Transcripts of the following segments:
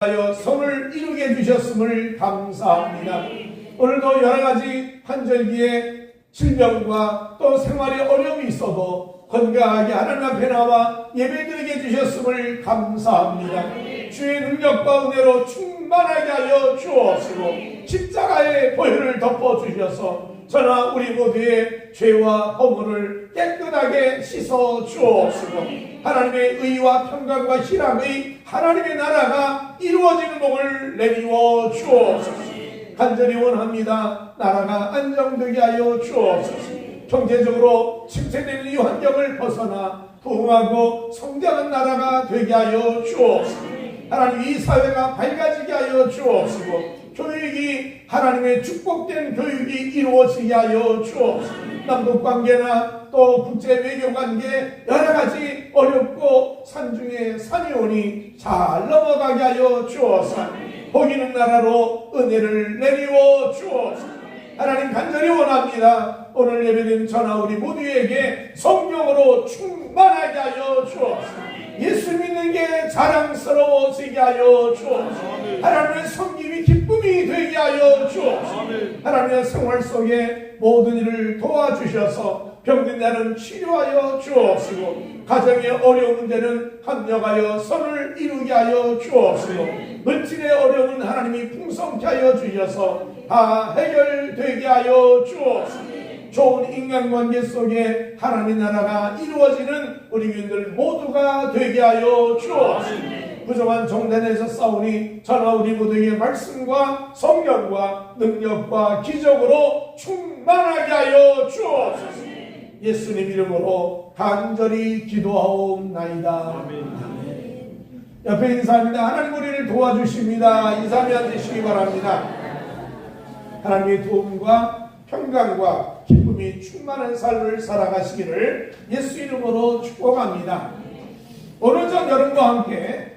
하여 성을 이루게 해주셨음을 감사합니다. 오늘도 여러가지 환절기에 질병과 또 생활에 어려움이 있어도 건강하게 하나님 앞에 나와 예배드리게 해주셨음을 감사합니다. 주의 능력과 은혜로 충만하게 하여 주옵시고 십자가의 보혈을 덮어주셔서 저나 우리 모두의 죄와 허물을 깨끗하게 씻어 주옵시고 하나님의 의와 평강과 희락의 하나님의 나라가 이루어지는 복을 내리워 주옵소서. 간절히 원합니다. 나라가 안정되게 하여 주옵소서. 경제적으로 침체되는 이 환경을 벗어나 부흥하고 성장한 나라가 되게 하여 주옵소서. 하나님 이 사회가 밝아지게 하여 주옵시고 교육이 하나님의 축복된 교육이 이루어지게 하여 주옵소서. 남북관계나 또 국제외교관계 여러가지 어렵고 산중에 산이 오니 잘 넘어가게 하여 주옵소서. 복 있는 나라로 은혜를 내리워 주옵소서. 하나님 간절히 원합니다. 오늘 예배드린 저나 우리 모두에게 성령으로 충만하게 하여 주옵소서. 예수 믿는 게 자랑스러워지게 하여 주옵소서. 하나님의 섬김이 기쁨이 되게 하여 주옵소서. 하나님의 생활 속에 모든 일을 도와주셔서 병든 자는 치료하여 주옵시고 가정의 어려운 문제는 합력하여 선을 이루게 하여 주옵시고 물질의 어려움은 하나님이 풍성케 하여 주셔서 다 해결되게 하여 주옵시고 좋은 인간관계 속에 하나님의 나라가 이루어지는 우리 교인들 모두가 되게 하여 주옵시고 부정한 정단에서 싸우니 저나 우리 모두에게 말씀과 성령과 능력과 기적으로 충만하게 하여 주옵소서. 예수님 이름으로 간절히 기도하옵나이다. 아멘. 옆에 인사합니다. 하나님 우리를 도와주십니다. 인사하며 앉으시기 바랍니다. 하나님의 도움과 평강과 기쁨이 충만한 삶을 살아가시기를 예수 이름으로 축복합니다. 오늘 전 여러분과 함께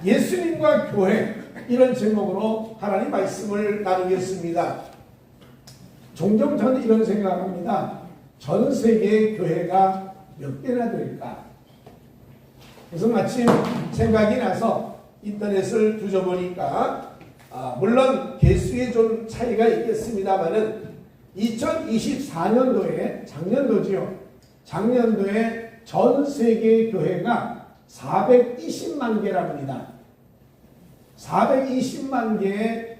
예수님과 교회 이런 제목으로 하나님 말씀을 나누겠습니다. 종종 저는 이런 생각합니다. 전 세계의 교회가 몇 개나 될까? 그래서 마침 생각이 나서 인터넷을 뒤져보니까 물론 개수에 좀 차이가 있겠습니다만은 2024년도에 작년도에 전 세계 교회가 420만 개랍니다. 420만 개의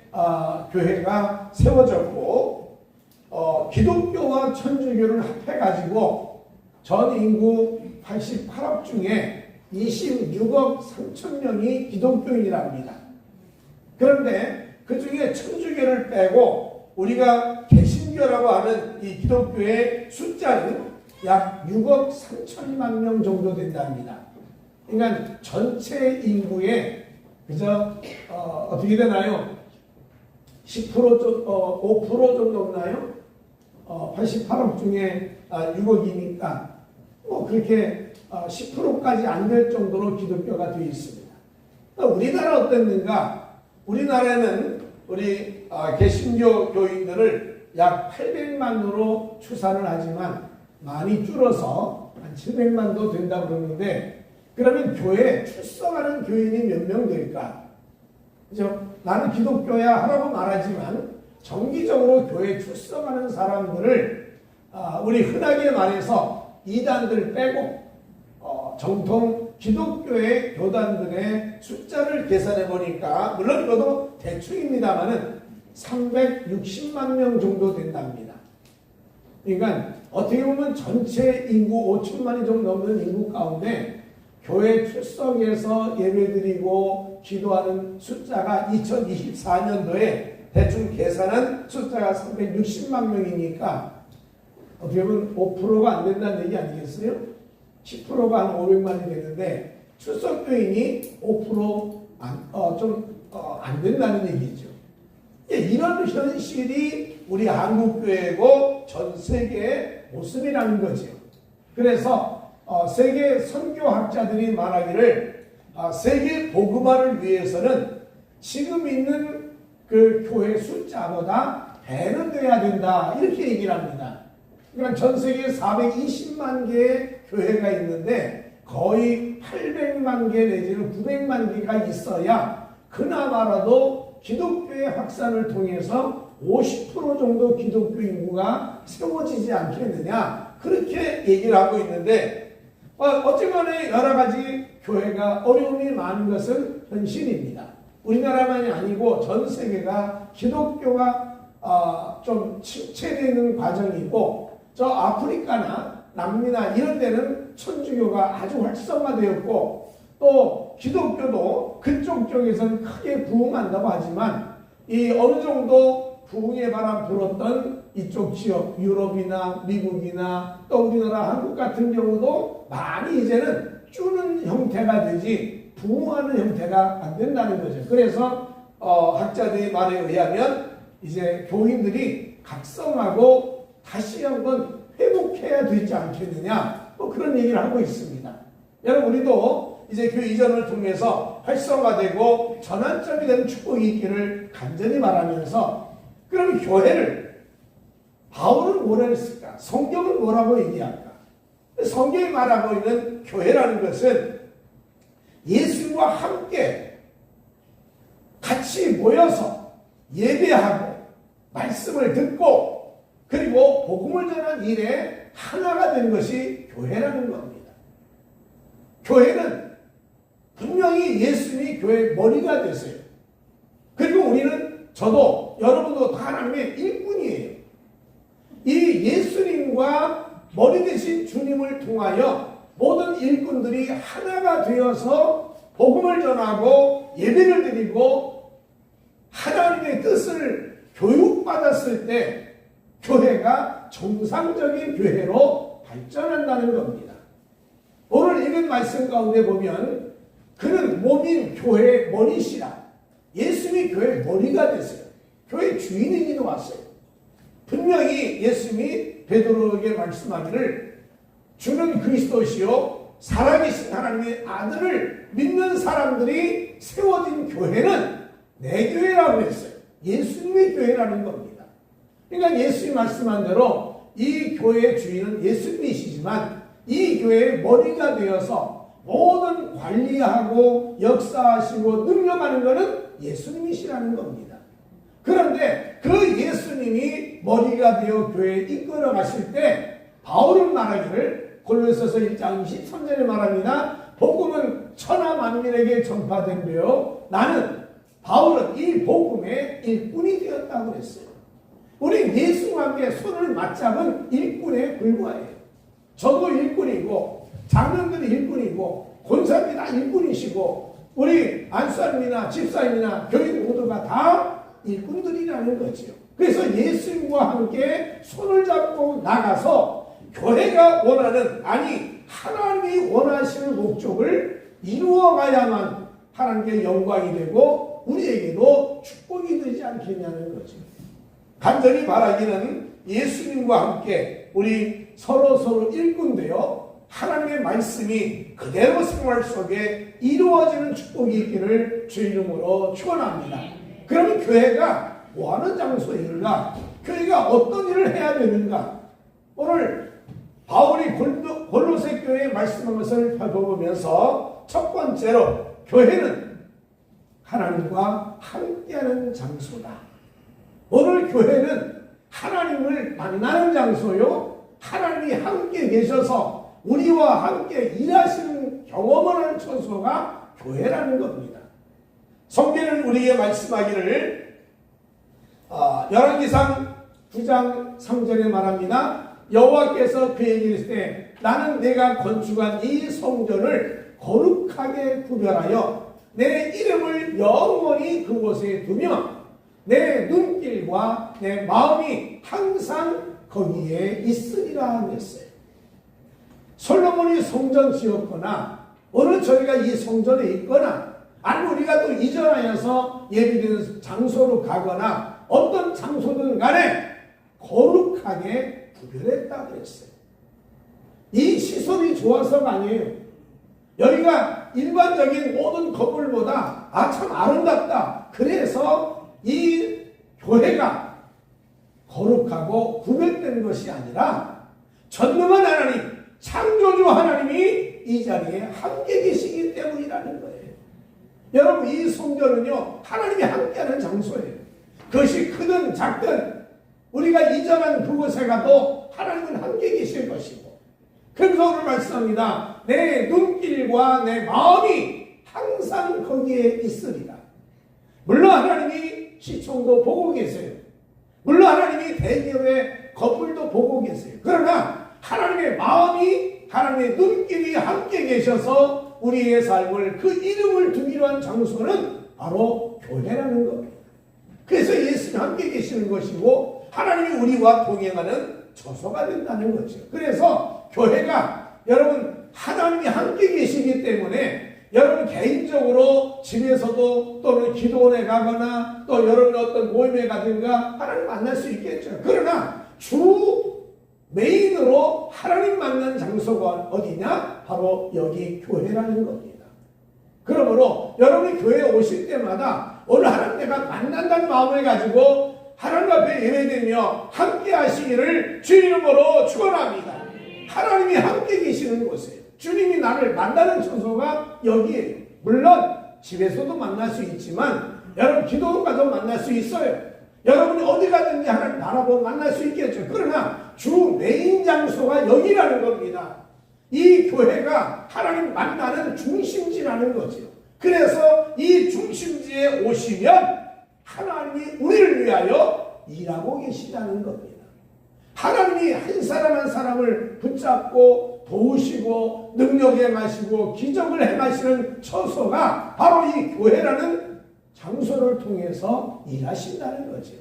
교회가 세워졌고 기독교와 천주교를 합해가지고 전 인구 88억 중에 26억 3천 명이 기독교인이랍니다. 그런데 그 중에 천주교를 빼고 우리가 개신교라고 하는 이 기독교의 숫자는 약 6억 3천만 명 정도 된답니다. 그러니까 전체 인구의 어떻게 되나요? 10% 5% 정도 없나요? 88억 중에 6억이니까 그렇게 10%까지 안 될 정도로 기독교가 되어 있습니다. 우리나라 어땠는가? 우리나라는 우리 개신교 교인들을 약 800만으로 추산을 하지만 많이 줄어서 한 700만도 된다고 그러는데 그러면 교회에 출석하는 교인이 몇 명 될까? 그죠? 나는 기독교야 하라고 말하지만 정기적으로 교회에 출석하는 사람들을 우리 흔하게 말해서 이단들 빼고 정통 기독교의 교단들의 숫자를 계산해 보니까 물론 이것도 대충입니다만은 360만 명 정도 된답니다. 그러니까 어떻게 보면 전체 인구 5천만이 좀 넘는 인구 가운데 교회 출석해서 예배드리고 기도하는 숫자가 2024년도에 대충 계산한 숫자가 360만 명이니까 어떻게 보면 5%가 안 된다는 얘기 아니겠어요? 10%가 한 500만이 되는데 출석교인이 5% 안 된다는 얘기죠. 이런 현실이 우리 한국교회고 전 세계의 모습이라는 거죠. 그래서 세계 선교학자들이 말하기를 세계 복음화를 위해서는 지금 있는 그 교회 숫자보다 배는 돼야 된다 이렇게 얘기를 합니다. 그러니까 전 세계에 420만 개의 교회가 있는데 거의 800만 개 내지는 900만 개가 있어야 그나마라도 기독교의 확산을 통해서 50% 정도 기독교 인구가 세워지지 않겠느냐, 그렇게 얘기를 하고 있는데, 어쨌거나 여러 가지 교회가 어려움이 많은 것은 현실입니다. 우리나라만이 아니고 전 세계가 기독교가 좀 침체되는 과정이고, 저 아프리카나 남미나 이런 데는 천주교가 아주 활성화되었고, 또 기독교도 그쪽 쪽에서는 크게 부흥한다고 하지만, 이 어느 정도 부흥의 바람 불었던 이쪽 지역, 유럽이나 미국이나 또 우리나라 한국 같은 경우도 많이 이제는 주는 형태가 되지 부흥하는 형태가 안 된다는 거죠. 그래서 학자들의 말에 의하면 이제 교인들이 각성하고 다시 한번 회복해야 되지 않겠느냐, 뭐 그런 얘기를 하고 있습니다. 여러분, 우리도 이제 교회 이전을 통해서 활성화되고 전환점이 되는 축복이 있기를 간절히 바라면서, 그럼 교회를 바울은 뭐라 했을까? 성경은 뭐라고 얘기할까? 성경이 말하고 있는 교회라는 것은 예수님과 함께 같이 모여서 예배하고 말씀을 듣고 그리고 복음을 전하는 일에 하나가 되는 것이 교회라는 겁니다. 교회는 분명히 예수님이 교회의 머리가 되세요. 그리고 우리는, 저도 여러분도 다 하나님의 일꾼이에요. 이 예수님과 머리 되신 주님을 통하여 모든 일꾼들이 하나가 되어서 복음을 전하고 예배를 드리고 하나님의 뜻을 교육받았을 때 교회가 정상적인 교회로 발전한다는 겁니다. 오늘 읽은 말씀 가운데 보면 그는 몸인 교회의 머리시라. 예수님이 교회의 머리가 됐어요. 교회의 주인이 왔어요. 분명히 예수님이 베드로에게 말씀하기를 주는 그리스도시요 살아계신 하나님의 아들을 믿는 사람들이 세워진 교회는 내 교회라고 했어요. 예수님의 교회라는 겁니다. 그러니까 예수님이 말씀한 대로 이 교회의 주인은 예수님이시지만 이 교회의 머리가 되어서 모든 관리하고 역사하시고 능력하는 것은 예수님이시라는 겁니다. 그런데 그 예수님이 머리가 되어 교회에 이끌어 가실 때 바울은 말하기를 골로새서 1장 23절에 말합니다. 복음은 천하 만민에게 전파된 되어 나는 바울은 이 복음의 일꾼이 되었다고 그랬어요. 우리 예수와 함께 손을 맞잡은 일꾼에 불과해요. 저도 일꾼이고 장로들이 일꾼이고 권사님이 다 일꾼이시고 우리 안수사님이나 집사님이나 교인 모두가 다 일꾼들이라는 거죠. 그래서 예수님과 함께 손을 잡고 나가서 교회가 원하는, 아니 하나님이 원하시는 목적을 이루어가야만 하나님께 영광이 되고 우리에게도 축복이 되지 않겠냐는 거죠. 간절히 바라기는 예수님과 함께 우리 서로 일꾼 되어 하나님의 말씀이 그대로 생활 속에 이루어지는 축복이 있기를 주 이름으로 축원합니다. 그러면 교회가 뭐하는 장소인가? 교회가 어떤 일을 해야 되는가? 오늘 바울이 골로새 교회에 말씀한 것을 살펴보면서 첫 번째로 교회는 하나님과 함께하는 장소다. 오늘 교회는 하나님을 만나는 장소요, 하나님이 함께 계셔서 우리와 함께 일하시는 경험을 하는 처소가 교회라는 겁니다. 성경은 우리에게 말씀하기를 열왕기상 9장 3절에 말합니다. 여호와께서 그에게 이르시되 나는 내가 건축한 이 성전을 거룩하게 구별하여 내 이름을 영원히 그곳에 두며 내 눈길과 내 마음이 항상 거기에 있으리라 했어요. 솔로몬이 성전 지었거나 오늘 저희가 이 성전에 있거나 아니면 우리가 또 이전하여서 예비되는 장소로 가거나 어떤 장소든 간에 거룩하게 구별했다고 했어요. 이 시설이 좋아서가 아니에요. 여기가 일반적인 모든 건물보다 참 아름답다. 그래서 이 교회가 거룩하고 구별된 것이 아니라 전능한 하나님, 창조주 하나님이 이 자리에 함께 계시기 때문이라는 거예요. 여러분, 이 성전은요, 하나님이 함께하는 장소예요. 그것이 크든 작든 우리가 이전한 그곳에 가도 하나님은 함께 계실 것이고, 그래서 오늘 말씀합니다. 내 눈길과 내 마음이 항상 거기에 있으리라. 물론 하나님이 시청도 보고 계세요. 물론 하나님이 대기업의 건물도 보고 계세요. 그러나 하나님의 마음이, 하나님의 눈길이 함께 계셔서 우리의 삶을, 그 이름을 두기로 한 장소는 바로 교회라는 겁니다. 그래서 예수님 함께 계시는 것이고 하나님이 우리와 동행하는 처소가 된다는 거죠. 그래서 교회가, 여러분, 하나님이 함께 계시기 때문에 여러분 개인적으로 집에서도 또는 기도원에 가거나 또 여러분 어떤 모임에 가든가 하나님 만날 수 있겠죠. 그러나 주 메인으로 하나님 만난 장소가 어디냐? 바로 여기 교회라는 겁니다. 그러므로 여러분이 교회에 오실 때마다 오늘 하나님 내가 만난다는 마음을 가지고 하나님 앞에 예배드리며 함께 하시기를 주 이름으로 축원합니다. 하나님이 함께 계시는 곳이에요. 주님이 나를 만나는 장소가 여기에요. 물론 집에서도 만날 수 있지만 여러분 기도원 가서 만날 수 있어요. 여러분이 어디 가든지 하나님 바라보고 만날 수 있겠죠. 그러나 주 메인 장소가 여기라는 겁니다. 이 교회가 하나님 만나는 중심지라는 거죠. 그래서 이 중심지에 오시면 하나님이 우리를 위하여 일하고 계시다는 겁니다. 하나님이 한 사람 한 사람을 붙잡고 도우시고 능력 행하시고 기적을 행하시는 처소가 바로 이 교회라는 장소를 통해서 일하신다는 거죠.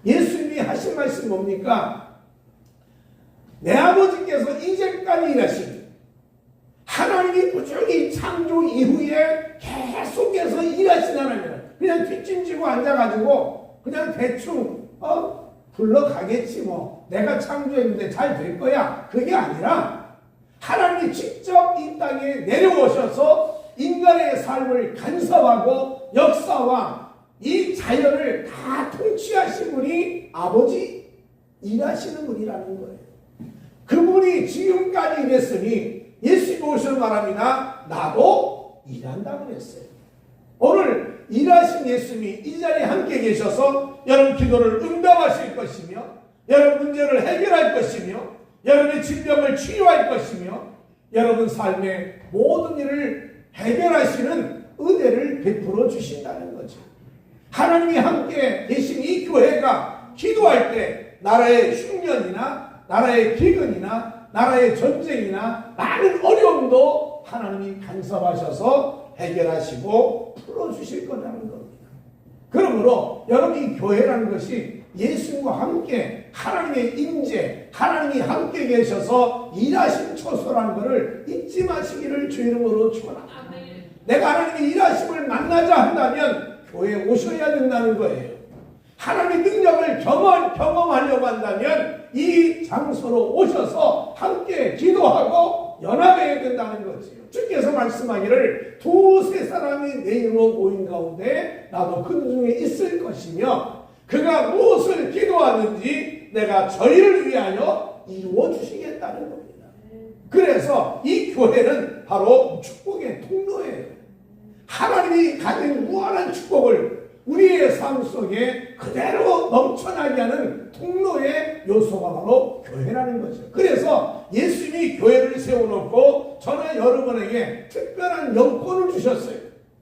예수님이 하신 말씀 뭡니까? 내 아버지께서 이제까지 일하시니 하나님이 꾸준히 창조 이후에 계속해서 일하신 하나님은 그냥 뒷짐지고 앉아가지고 그냥 대충 불러가겠지 뭐 내가 창조했는데 잘 될 거야. 그게 아니라 하나님이 직접 이 땅에 내려오셔서 인간의 삶을 간섭하고 역사와 이 자연을 다 통치하신 분이 아버지 일하시는 분이라는 거예요. 그분이 지금까지 일했으니 예수님이 오셔서 말합니다. 나도 일한다고 그랬어요. 오늘 일하신 예수님이 이 자리에 함께 계셔서 여러분 기도를 응답하실 것이며 여러분 문제를 해결할 것이며 여러분의 질병을 치유할 것이며 여러분 삶의 모든 일을 해결하시는 은혜를 베풀어 주신다는 거죠. 하나님이 함께 계신 이 교회가 기도할 때 나라의 흉년이나 나라의 기근이나 나라의 전쟁이나 많은 어려움도 하나님이 간섭하셔서 해결하시고 풀어주실 거라는 겁니다. 그러므로 여러분 이 교회라는 것이 예수님과 함께 하나님의 임재, 하나님이 함께 계셔서 일하신 처소라는 것을 잊지 마시기를 주 이름으로 축원합니다. 내가 하나님의 일하심을 만나자 한다면 교회에 오셔야 된다는 거예요. 하나님의 능력을 경험하려고 한다면 이 장소로 오셔서 함께 기도하고 연합해야 된다는 거지요. 주께서 말씀하기를 두세 사람이 내 이름으로 모인 가운데 나도 그 중에 있을 것이며 그가 무엇을 기도하는지 내가 저희를 위하여 이루어 주시겠다는 겁니다. 그래서 이 교회는 바로 축복의 통로예요. 하나님이 가진 무한한 축복을 우리의 삶 속에 그대로 넘쳐나게 하는 통로의 요소가 바로 교회라는 거죠. 그래서 예수님이 교회를 세워놓고 저는 여러분에게 특별한 영권을 주셨어요.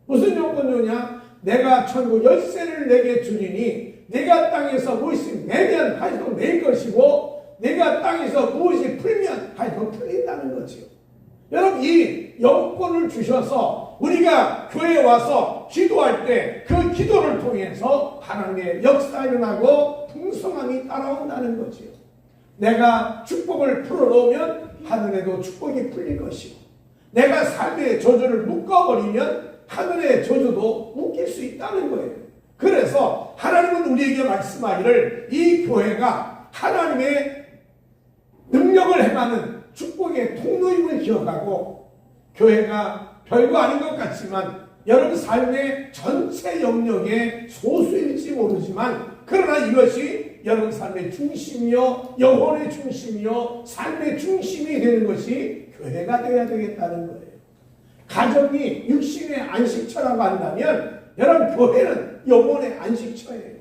무슨 영권 주냐? 내가 천국 열쇠를 내게 주리니 내가 땅에서 무엇이 매면 하여도 낼 것이고 내가 땅에서 무엇이 풀면 하여도 풀린다는 거죠. 여러분 이 영권을 주셔서 우리가 교회에 와서 기도할 때 그 기도를 통해서 하나님의 역사가 일어나고 풍성함이 따라온다는 거죠. 내가 축복을 풀어놓으면 하늘에도 축복이 풀릴 것이고 내가 삶의 저주를 묶어버리면 하늘의 저주도 묶일 수 있다는 거예요. 그래서 하나님은 우리에게 말씀하기를 이 교회가 하나님의 능력을 행하는 축복의 통로임을 기억하고 교회가 별거 아닌 것 같지만 여러분 삶의 전체 영역의 소수일지 모르지만 그러나 이것이 여러분 삶의 중심이요 영혼의 중심이요 삶의 중심이 되는 것이 교회가 되어야 되겠다는 거예요. 가정이 육신의 안식처라고 한다면 여러분 교회는 영혼의 안식처예요.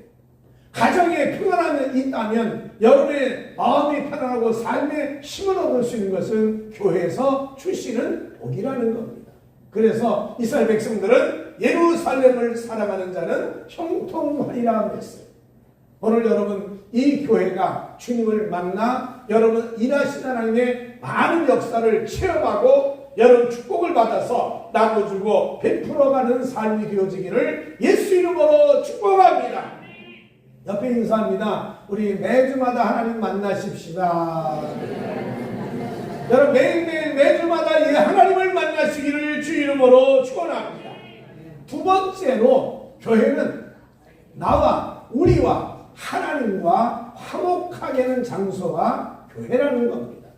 가정에 평안함이 있다면 여러분의 마음이 편안하고 삶의 힘을 얻을 수 있는 것은 교회에서 주시는 복이라는 겁니다. 그래서 이스라엘 백성들은 예루살렘을 사랑하는 자는 형통하리라 했어요. 오늘 여러분 이 교회가 주님을 만나 여러분 일하신 하나님의 많은 역사를 체험하고 여러분 축복을 받아서 나눠주고 베풀어가는 삶이 되어지기를 예수 이름으로 축복합니다. 옆에 인사합니다. 우리 매주마다 하나님 만나십시다. 여러분 매주마다 이 하나님을 만나시기를 주 이름으로 축원합니다. 두 번째로 교회는 나와 우리와 하나님과 화목하게 하는 장소가 교회라는 겁니다.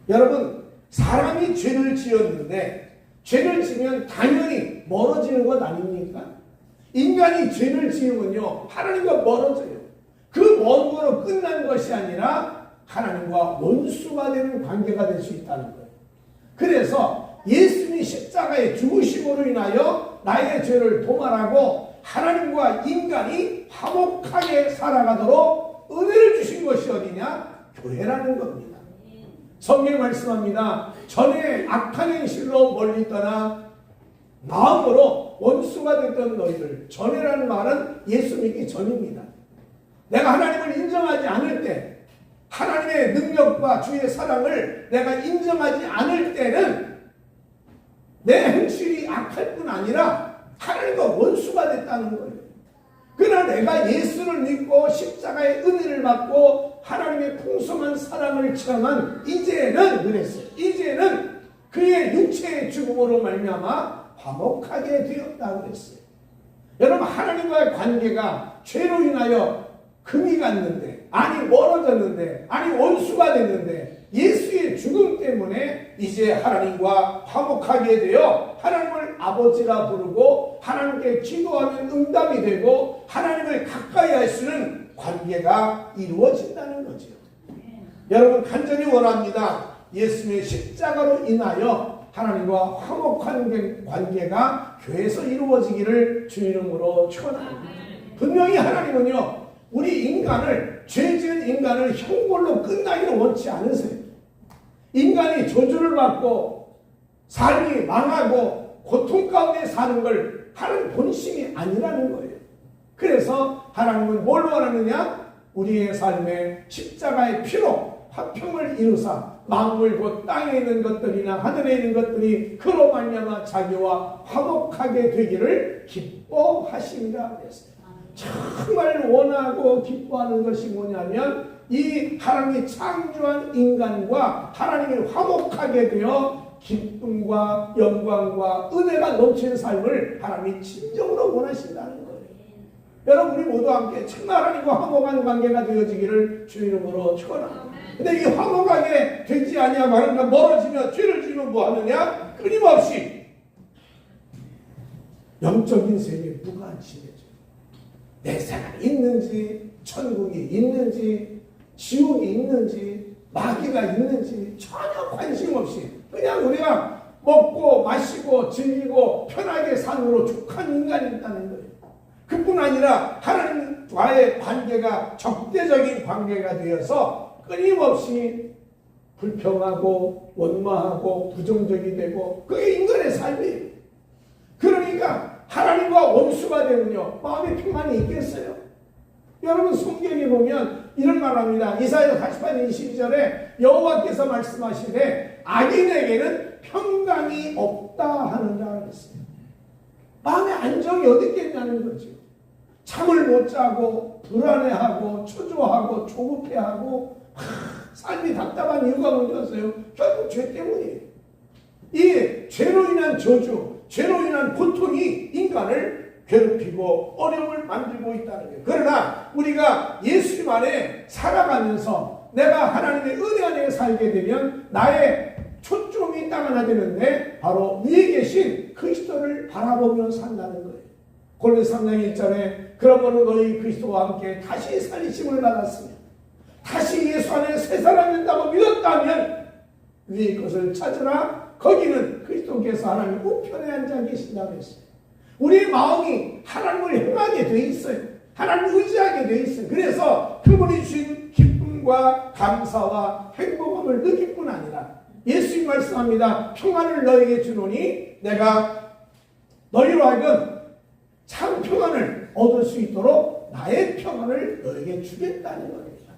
여러분 사람이 죄를 지었는데 죄를 지면 당연히 멀어지는 것 아닙니까? 인간이 죄를 지으면요 하나님과 멀어져요. 그 먼 거로 끝난 것이 아니라 하나님과 원수가 되는 관계가 될 수 있다는 거예요. 그래서 예수님이 십자가의 죽으심으로 인하여 나의 죄를 도말하고 하나님과 인간이 화목하게 살아가도록 은혜를 주신 것이 어디냐? 교회라는 겁니다. 성경에 말씀합니다. 전에 악한 행실로 멀리 떠나 마음으로 원수가 됐던 너희를, 전이라는 말은 예수 믿기 전입니다. 내가 하나님을 인정하지 않을 때, 하나님의 능력과 주의 사랑을 내가 인정하지 않을 때는 내 행실이 악할 뿐 아니라 하나님과 원수가 됐다는 거예요. 그러나 내가 예수를 믿고 십자가의 은혜를 받고 하나님의 풍성한 사랑을 체험한 이제는 그랬어요. 이제는 그의 육체의 죽음으로 말미암아 화목하게 되었다고 그랬어요. 여러분 하나님과의 관계가 죄로 인하여 금이 갔는데, 아니 멀어졌는데, 아니 원수가 됐는데 예수의 죽음 때문에 이제 하나님과 화목하게 되어 하나님을 아버지라 부르고 하나님께 기도하면 응답이 되고 하나님을 가까이 할 수 있는 관계가 이루어진다는 거죠. 여러분 간절히 원합니다. 예수님의 십자가로 인하여 하나님과 화목한 관계가 교회에서 이루어지기를 주 이름으로 축원합니다. 분명히 하나님은요 우리 인간을, 죄 지은 인간을 형벌로 끝나기를 원치 않으세요. 인간이 저주를 받고 삶이 망하고 고통 가운데 사는 걸 하는 본심이 아니라는 거예요. 그래서 하나님은 뭘 원하느냐? 우리의 삶에 십자가의 피로 화평을 이루사 만물 곧 땅에 있는 것들이나 하늘에 있는 것들이 그로 말미암아 자기와 화목하게 되기를 기뻐하심이라 그랬어요. 정말 원하고 기뻐하는 것이 뭐냐면 이 하나님이 창조한 인간과 하나님이 화목하게 되어 기쁨과 영광과 은혜가 넘치는 삶을 하나님이 진정으로 원하신다는 거예요. 여러분 우리 모두 함께 정말 하나님과 화목한 관계가 되어지기를 주 이름으로 축원합니다. 근데 이 화목하게 되지 아니하고 하나님과 멀어지며 죄를 지으면 뭐 하느냐? 끊임없이 영적인 세계에 무관심해져. 내 생활이 있는지, 천국이 있는지, 지옥이 있는지, 마귀가 있는지 전혀 관심 없이 그냥 우리가 먹고 마시고 즐기고 편하게 삶으로 족한 인간이 있다는 거예요. 그뿐 아니라 하나님과의 관계가 적대적인 관계가 되어서 끊임없이 불평하고 원망하고 부정적이 되고 그게 인간의 삶이에요. 그러니까 하나님과 원수가 되면요 마음에 평안이 있겠어요? 여러분 성경에 보면 이런 말합니다. 이사야 48년 22절에 여호와께서 말씀하시되 악인에게는 평강이 없다 하느니라 그랬어요. 마음의 안정이 어디 있겠냐는 거죠. 잠을 못 자고 불안해하고 초조하고 조급해하고 삶이 답답한 이유가 뭔지였어요? 결국 죄 때문이에요. 이 죄로 인한 저주, 죄로 인한 고통이 인간을 괴롭히고 어려움을 만들고 있다는 거예요. 그러나 우리가 예수님 안에 살아가면서 내가 하나님의 은혜 안에 살게 되면 나의 초점이 땅 하나 되는데 바로 위에 계신 그리스도를 바라보며 산다는 거예요. 골로새 3장 1절에 그러므로 너희 그리스도와 함께 다시 살리심을 받았으며 다시 예수 안에 새 사람이 된다고 믿었다면 위의 것을 찾으라. 거기는 그리스도께서 그리스도께서 하나님 우편에 앉아 계신다고 했어요. 우리의 마음이 하나님을 향하게 돼 있어요. 하나님을 의지하게 돼 있어요. 그래서 그분이 주신 기쁨과 감사와 행복함을 느낄 뿐 아니라 예수님 말씀합니다. 평안을 너에게 주노니 내가 너희로 하여금 참 평안을 얻을 수 있도록 나의 평안을 너에게 주겠다는 겁니다.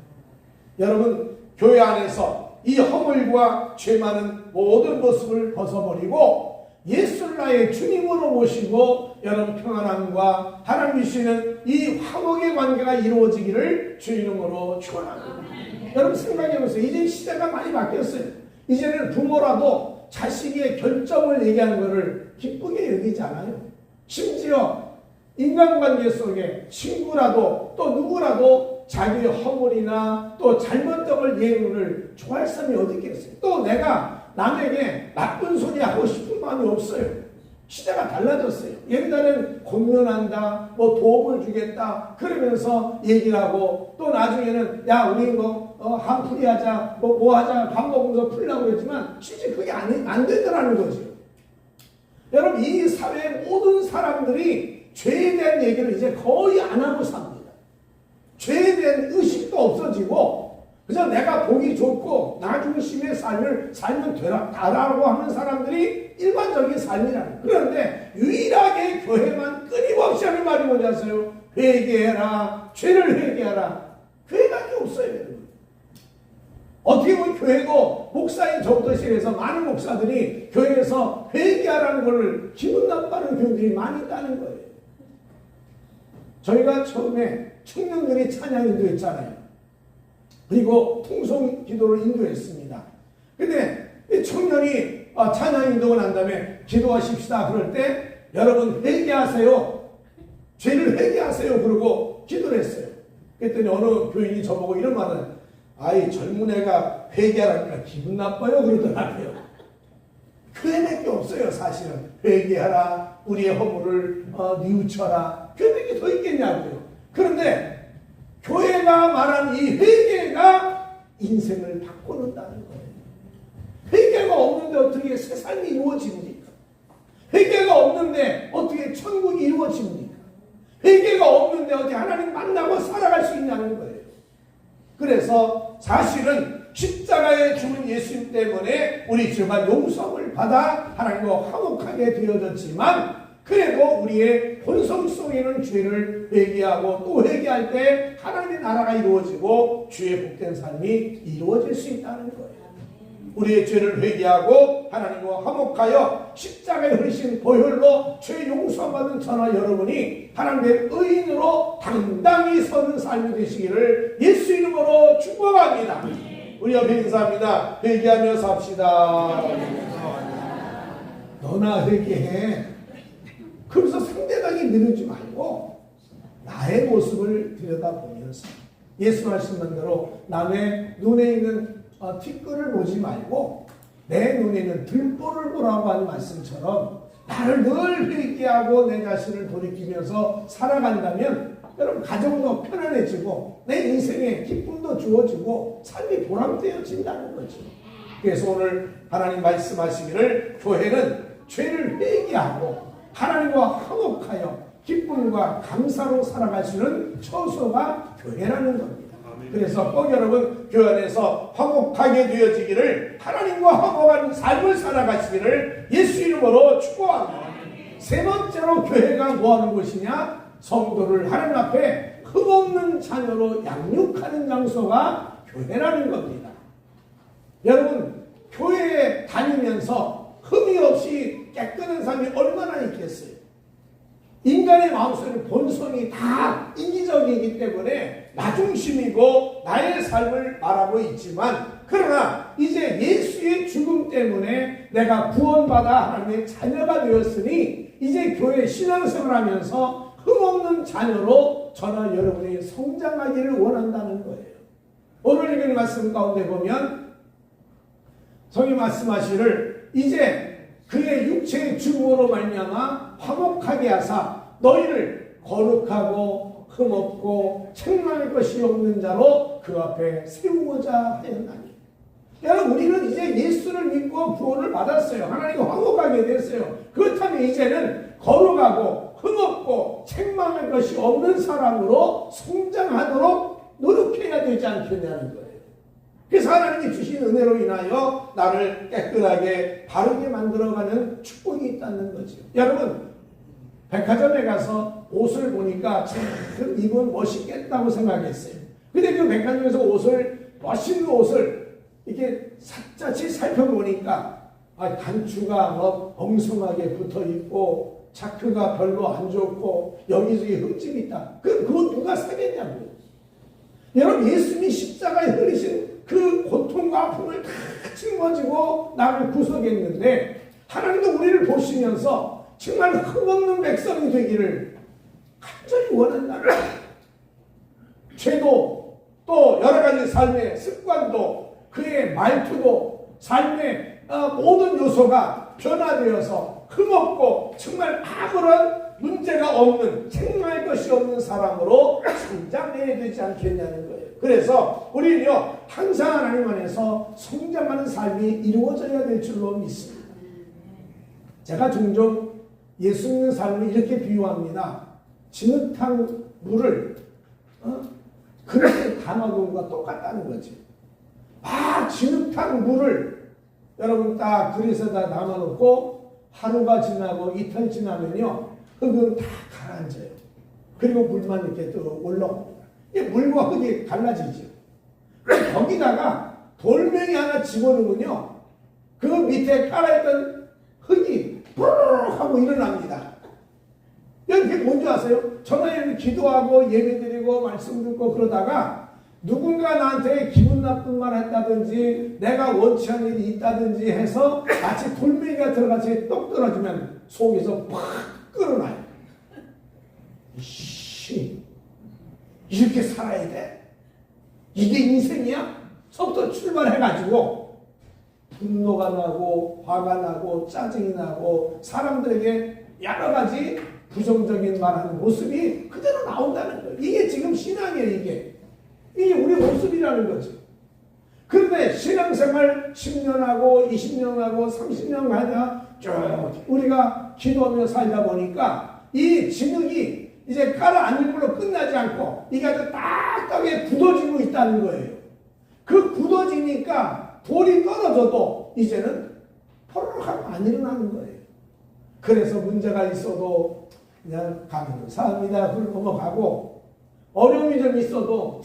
여러분, 교회 안에서 이 허물과 죄 많은 모든 모습을 벗어버리고 예수를 나의 주님으로 모시고 여러분 평안함과 하나님 주시는 이 화목의 관계가 이루어지기를 주 이름으로 축원합니다. 여러분 생각해보세요. 이제 시대가 많이 바뀌었어요. 이제는 부모라도 자식의 결정을 얘기하는 것을 기쁘게 여기지 않아요. 심지어 인간관계 속에 친구라도 또 누구라도 자기의 허물이나 또 잘못된 예우를 좋아할 사람이 어디 있겠어요. 또 내가 남에게 나쁜 소리 하고 싶은 마음이 없어요. 시대가 달라졌어요. 옛날에는 공면한다, 뭐 도움을 주겠다 그러면서 얘기를 하고 또 나중에는 야 우리 한풀이 하자, 뭐 하자 밥 먹으면서 풀려고 그랬지만 실제 그게 안 되더라는 거죠. 여러분 이 사회의 모든 사람들이 죄에 대한 얘기를 이제 거의 안 하고 삽니다. 죄에 대한 의식도 없어지고 그래서 내가 보기 좋고 나 중심의 삶을 살면 다라고 하는 사람들이 일반적인 삶이라는. 그런데 유일하게 교회만 끊임없이 하는 말이 뭔지 아세요? 회개해라, 죄를 회개하라. 교회밖에 없어요, 여러분. 어떻게 보면 교회도 목사인 저부터 시작해서 많은 목사들이 교회에서 회개하라는 것을 기분 나빠하는 교회들이 많이 있다는 거예요. 저희가 처음에 청년들이 찬양 인도했잖아요. 그리고 통성 기도를 인도했습니다. 근데 청년이 찬양 인도가 난 다음에 기도하십시다 그럴 때 여러분 회개하세요. 죄를 회개하세요. 그러고 기도를 했어요. 그랬더니 어느 교인이 저보고 이런 말을 아이 젊은 애가 회개하라니까 기분 나빠요 그러더라고요. 그 애밖에 없어요. 사실은 회개하라, 우리의 허물을 뉘우쳐라, 그 애밖에 더 있겠냐고요. 그런데 교회가 말한 이 회개가 인생을 바꿔놓는다는 거예요. 회개가 없는데 어떻게 새 삶이 이루어집니까? 회개가 없는데 어떻게 천국이 이루어집니까? 회개가 없는데 어떻게 하나님 만나고 살아갈 수 있냐는 거예요. 그래서 사실은 십자가에 죽은 예수님 때문에 우리 죄가 용서를 받아 하나님과 화목하게 되어졌지만 그래도 우리의 본성 속에는 죄를 회개하고 또 회개할 때 하나님의 나라가 이루어지고 주의 복된 삶이 이루어질 수 있다는 거예요. 우리의 죄를 회개하고 하나님과 화목하여 십자가에 흘리신 보혈로 죄 용서받은 저나 여러분이 하나님의 의인으로 당당히 서는 삶이 되시기를 예수 이름으로 축복합니다. 우리 옆에 인사합니다. 회개하며 삽시다. 너나 회개해. 그래서 상대방이 믿지 말고 나의 모습을 들여다보면서 예수 말씀한 대로 남의 눈에 있는 티끌을 보지 말고 내 눈에 있는 들보를 보라고 하는 말씀처럼 나를 늘 회개하고 내 자신을 돌이키면서 살아간다면 여러분 가정도 편안해지고 내 인생에 기쁨도 주어지고 삶이 보람되어진다는 거죠. 그래서 오늘 하나님 말씀하시기를 교회는 죄를 회개하고 하나님과 화목하여 기쁨과 감사로 살아갈 수 있는 처소가 교회라는 겁니다. 그래서 꼭 여러분 교회 안에서 화목하게 되어지기를 하나님과 화목한 삶을 살아가시기를 예수 이름으로 축복합니다. 세 번째로 교회가 뭐하는 곳이냐? 성도를 하나님 앞에 흠없는 자녀로 양육하는 장소가 교회라는 겁니다. 여러분 교회에 다니면서 흠이 없이 깨끗한 삶이 얼마나 있겠어요? 인간의 마음속에는 본성이 다 인기적이기 때문에 나 중심이고 나의 삶을 말하고 있지만 그러나 이제 예수의 죽음 때문에 내가 구원받아 하나님의 자녀가 되었으니 이제 교회 신앙생활을 하면서 흠없는 자녀로 저나 여러분이 성장하기를 원한다는 거예요. 오늘 읽은 말씀 가운데 보면 성이 말씀하시를 이제 그의 육체의 죽음으로 말미암아 화목하게 하사 너희를 거룩하고 흠없고 책망할 것이 없는 자로 그 앞에 세우고자 하였나니 여러분, 우리는 이제 예수를 믿고 구원을 받았어요. 하나님과 화목하게 됐어요. 그렇다면 이제는 거룩하고 흠없고 책망할 것이 없는 사람으로 성장하도록 노력해야 되지 않겠냐는 거예요. 그래서 하나님이 주신 은혜로 인하여 나를 깨끗하게 바르게 만들어가는 축복이 있다는 거죠. 여러분, 백화점에 가서 옷을 보니까 참 입은 멋있겠다고 생각했어요. 근데 그 백화점에서 멋있는 옷을 이렇게 샅샅이 살펴보니까 단추가 엉성하게 붙어 있고 자크가 별로 안 좋고 여기저기 흠집이 있다. 그거 누가 사겠냐고요. 여러분, 예수님이 십자가에 흘리신 그 고통과 아픔을 다 짊어지고 나를 구속했는데 하나님도 우리를 보시면서 정말 흠없는 백성이 되기를 간절히 원한다는 죄도 또 여러 가지 삶의 습관도 그의 말투도 삶의 모든 요소가 변화되어서 흠없고 정말 아무런 문제가 없는 책망할 것이 없는 사람으로 성장해야 되지 않겠냐는 거예요. 그래서 우리는요 항상 하나님 안에서 성장하는 삶이 이루어져야 될 줄로 믿습니다. 제가 종종 예수 믿는 삶을 이렇게 비유합니다. 진흙탕 물을 그릇에 담아놓은 것과 똑같다는 거죠. 진흙탕 물을 여러분 딱 그릇에다 담아놓고 하루가 지나고 이틀 지나면요 흙은 다 가라앉아요. 그리고 물만 이렇게 또 올라옵니다. 물과 흙이 갈라지죠. 거기다가 돌멩이 하나 집어넣으면요 그 밑에 깔아있던 흙이 부르륵 하고 일어납니다. 그게 뭔지 아세요? 전화에 기도하고 예배드리고 말씀 듣고 그러다가 누군가 나한테 기분 나쁜 말 했다든지 내가 원치 않는 일이 있다든지 해서 마치 돌멩이가 들어가서 똑 떨어지면 속에서 팍 끓어나요. 이렇게 살아야 돼? 이게 인생이야? 서부터 출발해가지고 분노가 나고 화가 나고 짜증이 나고 사람들에게 여러 가지 부정적인 말하는 모습이 그대로 나온다는 거예요. 이게 지금 신앙이에요. 이게 우리 모습이라는 거죠. 그런데 신앙생활 10년 하고 20년 하고 30년 가다 쭉 우리가 기도하며 살다 보니까 이 진흙이 이제 가라앉는 걸로 끝나지 않고 이게 아주 딱딱하게 굳어지고 있다는 거예요. 그 굳어지니까 돌이 떨어져도 이제는 포로록 하고 안 일어나는 거예요. 그래서 문제가 있어도 그냥 감사합니다 그걸 넘어가고 어려움이 좀 있어도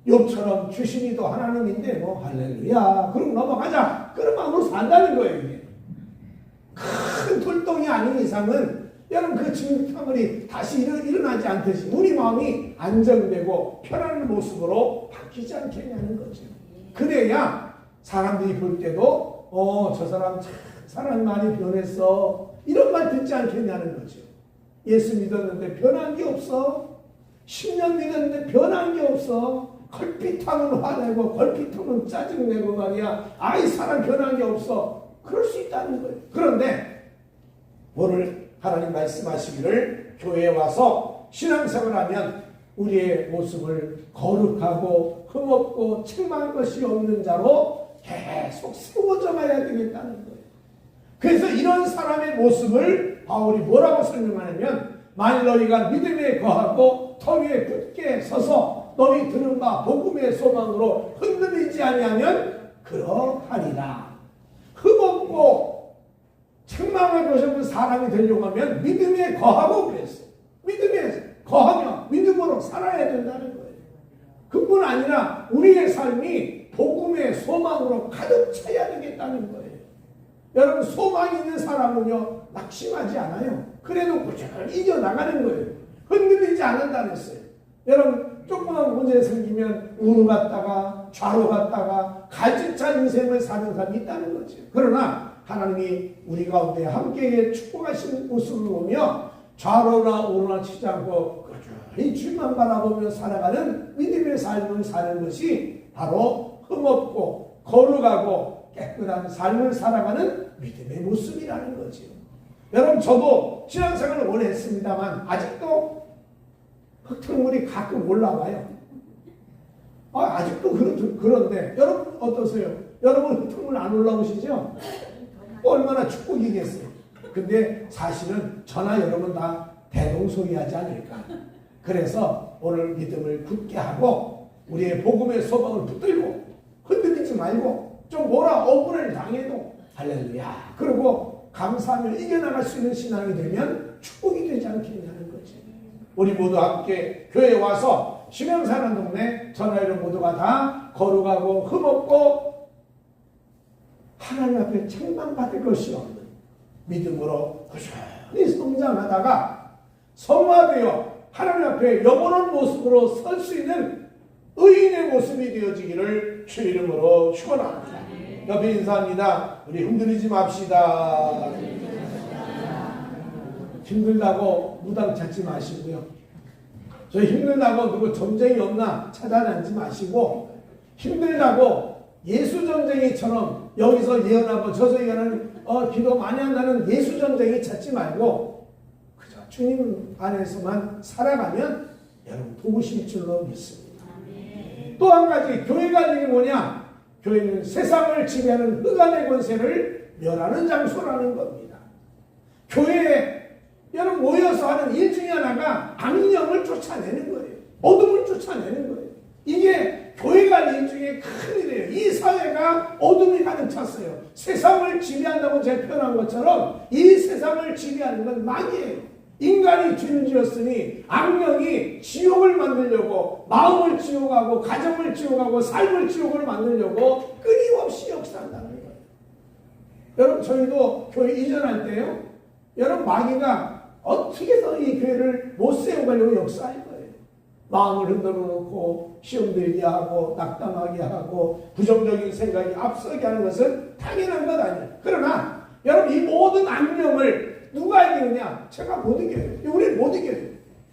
욥처럼 주신이도 하나님인데 할렐루야 그럼 넘어가자 그런 마음으로 산다는 거예요. 이게 큰 돌덩이 아닌 이상은 여러분 그 진흙탕물이 다시 일어나지 않듯이 우리 마음이 안정되고 편안한 모습으로 바뀌지 않겠냐는 거죠. 그래야 사람들이 볼 때도 저 사람 참 사람 많이 변했어 이런 말 듣지 않겠냐는 거죠. 예수 믿었는데 변한 게 없어. 10년 믿었는데 변한 게 없어. 걸핏하면 화내고 걸핏하면 짜증내고 말이야. 사람 변한 게 없어. 그럴 수 있다는 거예요. 그런데 오늘 하나님 말씀하시기를 교회에 와서 신앙생활하면 우리의 모습을 거룩하고 흠없고 책망할 것이 없는 자로 계속 세워져 가야 되겠다는 거예요. 그래서 이런 사람의 모습을 바울이 뭐라고 설명하냐면 만일 너희가 믿음에 거하고 터 위에 굳게 서서 너희 들은 바 복음의 소망으로 흔들리지 아니하면 그러하리라. 흠없고 책망할 것이 없는 사람이 되려고 하면 믿음에 거하고 그랬어. 믿음에 거하며 믿음으로 살아야 된다는 거예요. 그뿐 아니라 우리의 삶이 복음의 소망으로 가득 차야 되겠다는 거예요. 여러분 소망이 있는 사람은요 낙심하지 않아요. 그래도 꾸준히 이겨나가는 거예요. 흔들리지 않는다 그랬어요. 여러분 조그만 문제 생기면 우로 갔다가 좌로 갔다가 갈증찬 인생을 사는 사람이 있다는 거죠. 그러나 하나님이 우리 가운데 함께 축복하시는 모습을 보며 좌로나 우로나 치지 않고 꾸준히 주만 바라보며 살아가는 믿음의 삶을 사는 것이 바로 흠없고 거룩하고 깨끗한 삶을 살아가는 믿음의 모습이라는 거죠. 여러분 저도 신앙생활을 오래 했습니다만 아직도 흙탕물이 가끔 올라와요. 아직도 그런데 여러분 어떠세요? 여러분 흙탕물 안 올라오시죠? 얼마나 축복이겠어요. 근데 사실은 저나 여러분 다 대동소이하지 않을까. 그래서 오늘 믿음을 굳게 하고 우리의 복음의 소망을 붙들고 흔들리지 말고 좀 뭐라 억울을 당해도 할렐루야 그리고 감사하며 이겨나갈 수 있는 신앙이 되면 축복이 되지 않겠냐는 거지. 우리 모두 함께 교회에 와서 신명 사는 동네 저나 여러분 모두가 다 거룩하고 흠없고 하나님 앞에 책망받을 것이 없는 믿음으로 꾸준히 성장하다가 성화되어 하나님 앞에 영원한 모습으로 설 수 있는 의인의 모습이 되어지기를 주 이름으로 축원합니다. 옆에 인사합니다. 우리 흔들리지 맙시다. 힘들다고 무당 찾지 마시고요. 저 힘들다고 누구 전쟁이 없나 찾아다니지 마시고 힘들다고 예수전쟁이처럼 여기서 예언하고 저서 예언하는 기도 많이 한다는 예수전쟁이 찾지 말고 그저 주님 안에서만 살아가면 여러분 도우실 줄로 믿습니다. 또 한 가지 교회가 이게 뭐냐? 교회는 세상을 지배하는 흑암의 권세를 멸하는 장소라는 겁니다. 교회에 여러분 모여서 하는 일 중에 하나가 악령을 쫓아내는 거예요. 어둠을 쫓아내는 거예요. 이게 교회가 일 중에 큰 일이에요. 이 사회가 어둠이 가득 찼어요. 세상을 지배한다고 제가 표현한 것처럼 이 세상을 지배하는 건 마귀예요. 인간이 죄를 지었으니 악령이 지옥을 만들려고 마음을 지옥하고 가정을 지옥하고 삶을 지옥으로 만들려고 끊임없이 역사한다는 거예요. 여러분 저희도 교회 이전할 때요. 여러분 마귀가 어떻게 해서 이 교회를 못 세워가려고 역사할 거예요. 마음을 흔들어 놓고 시험 들게 하고 낙담하게 하고 부정적인 생각이 앞서게 하는 것은 당연한 것 아니에요. 그러나 여러분 이 모든 악령을 누가 이기느냐? 제가 못 이겨요. 우리는 못 이겨요.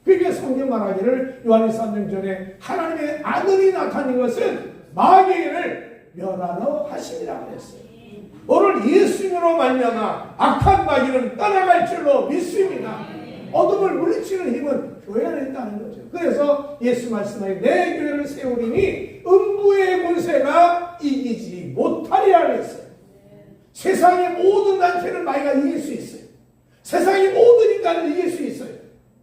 그게 성경 말하기를 요한일서 3장전에 하나님의 아들이 나타낸 것은 마귀를 멸하러 하심이라고 했어요. 오늘 예수님으로 말미암아 악한 마귀는 떠나갈 줄로 믿습니다. 어둠을 물리치는 힘은 교회 안에 있다는 거죠. 그래서 예수 말씀하기 내 교회를 세우리니 음부의 권세가 이기지 못하리라 했어요. 세상의 모든 단체를 마귀가 이길 수 있어요. 세상의 모든 인간을 이길 수 있어요.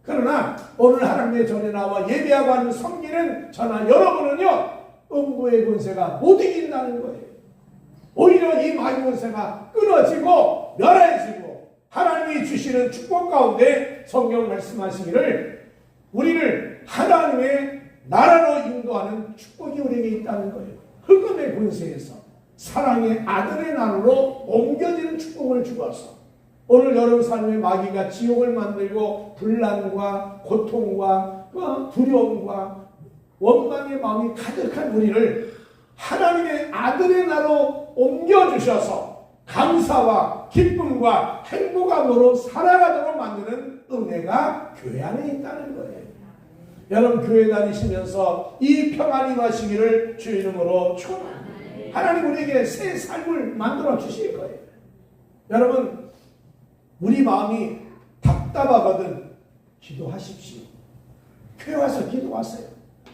그러나 오늘 하나님의 전에 나와 예배하고 하는 섬기는 저나 여러분은요 음부의 권세가 못 이긴다는 거예요. 오히려 이 마귀 권세가 끊어지고 멸해지고 하나님이 주시는 축복 가운데 성경 말씀하시기를 우리를 하나님의 나라로 인도하는 축복이 우리에게 있다는 거예요. 흑암의 권세에서 사랑의 아들의 나라로 옮겨지는 축복을 주어서 오늘 여러분 삶의 마귀가 지옥을 만들고 분란과 고통과 두려움과 원망의 마음이 가득한 우리를 하나님의 아들의 나라로 옮겨주셔서 감사와 기쁨과 행복함으로 살아가도록 만드는 은혜가 교회 안에 있다는 거예요. 여러분 교회 다니시면서 이 평안이 임하시기를 주 이름으로 축원합니다. 하나님 우리에게 새 삶을 만들어 주실 거예요. 여러분 우리 마음이 답답하거든 기도하십시오. 교회 와서 기도하세요.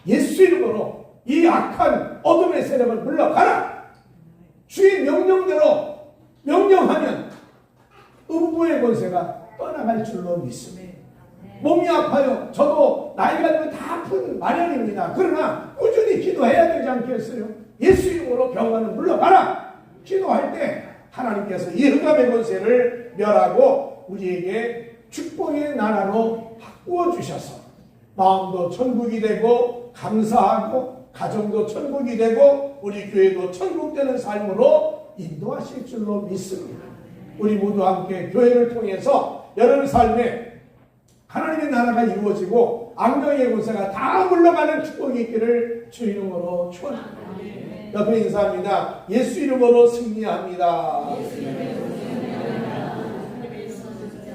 예수 이름으로 이 악한 어둠의 세력을 물러가라. 주의 명령대로 명령하면 음부의 권세가 떠나갈 줄로 믿습니다. 몸이 아파요. 저도 나이가 들면 다 아픈 마련입니다. 그러나 꾸준히 기도해야 되지 않겠어요? 예수 이름으로 병원을 물러가라. 기도할 때 하나님께서 이 흑암의 권세를 멸하고 우리에게 축복의 나라로 바꾸어 주셔서 마음도 천국이 되고 감사하고 가정도 천국이 되고 우리 교회도 천국 되는 삶으로 인도하실 줄로 믿습니다. 우리 모두 함께 교회를 통해서 여러분 삶에 하나님의 나라가 이루어지고 악령의 권세가 다 물러가는 축복이 있기를 주 이름으로 축원합니다. 옆에 인사합니다. 예수 이름으로 승리합니다.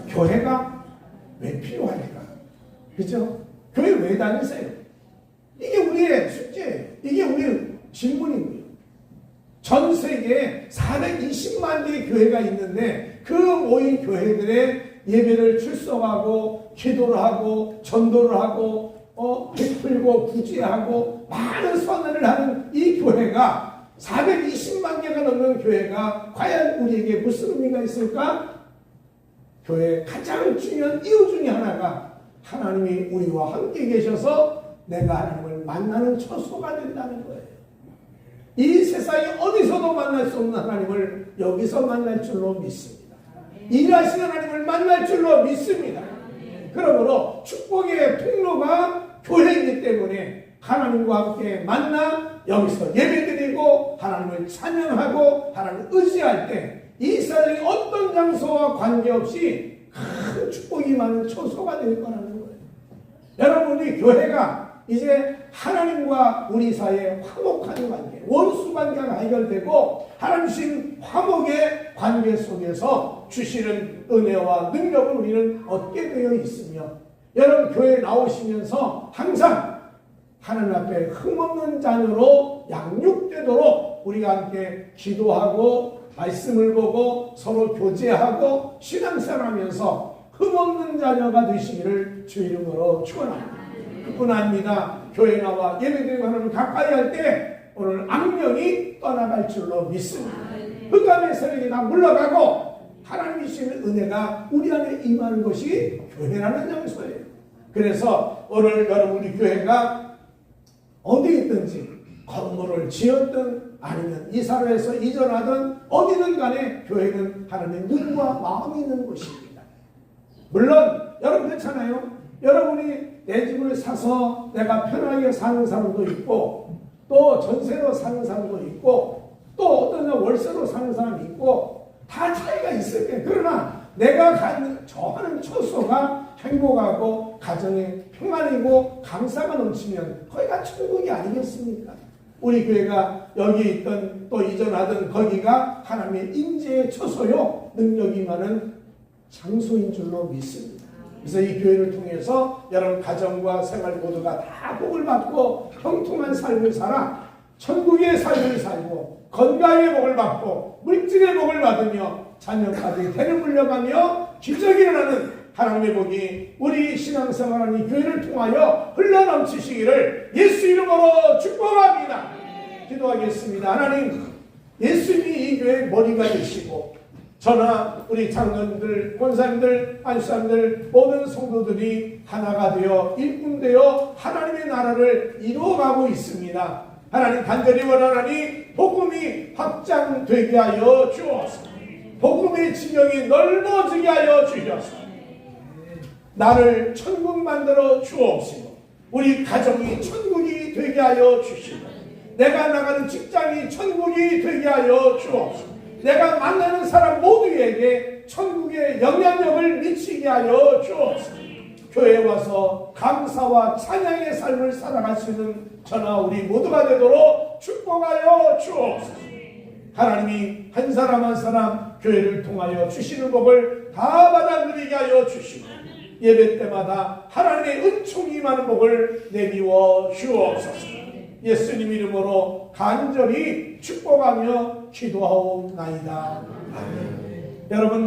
교회가 왜 필요할까? 그죠? 교회 왜 다니세요? 이게 우리의 숙제예요. 이게 우리의 질문이고요. 전 세계에 420만 개의 교회가 있는데 그 모인 교회들의 예배를 출석하고 기도를 하고 전도를 하고 베풀고 구제하고 많은 선언을 하는 이 교회가 420만 개가 넘는 교회가 과연 우리에게 무슨 의미가 있을까? 교회의 가장 중요한 이유 중에 하나가 하나님이 우리와 함께 계셔서 내가 하나님을 만나는 처소가 된다는 거예요. 이 세상에 어디서도 만날 수 없는 하나님을 여기서 만날 줄로 믿습니다. 일하시는 하나님을 만날 줄로 믿습니다. 그러므로 축복의 통로가 교회이기 때문에 하나님과 함께 만나 여기서 예배드리고 하나님을 찬양하고 하나님을 의지할 때 이 세상의 어떤 장소와 관계없이 큰 축복이 많은 처소가 될 거라는 거예요. 여러분, 우리 교회가 이제 하나님과 우리 사이의 화목한 관계, 원수 관계가 해결되고 하나님 주신 화목의 관계 속에서 주시는 은혜와 능력을 우리는 얻게 되어 있으며, 여러분 교회에 나오시면서 항상 하나님 앞에 흠없는 자녀로 양육되도록 우리가 함께 기도하고 말씀을 보고 서로 교제하고 신앙생활하면서 흠없는 자녀가 되시기를 주 이름으로 축원합니다. 그뿐 아닙니다. 교회 나와 예배드리고 하나님 가까이 할 때 오늘 악령이 떠나갈 줄로 믿습니다. 흑암의 세력이 다 물러가고 하나님이 주시는 은혜가 우리 안에 임하는 것이 교회라는 장소예요. 그래서 오늘 여러분 우리 교회가 어디 있든지 건물을 지었든 아니면 이사를 해서 이전하든 어디든 간에 교회는 하나님의 눈과 마음이 있는 곳입니다. 물론 여러분 그렇잖아요. 여러분이 내 집을 사서 내가 편하게 사는 사람도 있고 또 전세로 사는 사람도 있고 또 어떤 월세로 사는 사람이 있고 다 차이가 있을 거예요. 그러나 내가 저하는 처소가 행복하고 가정에 평안이고 감사가 넘치면 거기가 천국이 아니겠습니까? 우리 교회가 여기 있던 또 이전하던 거기가 하나님의 임재의 처소요 능력이 많은 장소인 줄로 믿습니다. 그래서 이 교회를 통해서 여러분 가정과 생활 모두가 다 복을 받고 형통한 삶을 살아 천국의 삶을 살고 건강의 복을 받고 물질의 복을 받으며 자녀까지 대를 물려가며 기적이 일어나는 하나님의 복이 우리 신앙생활하는 이 교회를 통하여 흘러넘치시기를 예수 이름으로 축복합니다. 기도하겠습니다. 하나님, 예수님이 이 교회의 머리가 되시고 저나 우리 장로님들, 권사님들, 안수사님들 모든 성도들이 하나가 되어 일꾼되어 하나님의 나라를 이루어가고 있습니다. 하나님 간절히 원하나니 복음이 확장되게 하여 주옵소서. 복음의 지경이 넓어지게 하여 주옵소서. 나를 천국 만들어 주옵시고 우리 가정이 천국이 되게 하여 주시고 내가 나가는 직장이 천국이 되게 하여 주옵시고 내가 만나는 사람 모두에게 천국의 영향력을 미치게 하여 주옵소서. 교회에 와서 감사와 찬양의 삶을 살아갈 수 있는 저나 우리 모두가 되도록 축복하여 주옵소서. 하나님이 한 사람 한 사람 교회를 통하여 주시는 복을 다 받아 누리게 하여 주시고 예배 때마다 하나님의 은총이 많은 복을 내비워 주옵소서. 예수님 이름으로 간절히 축복하며 기도하옵나이다. 아멘. 여러분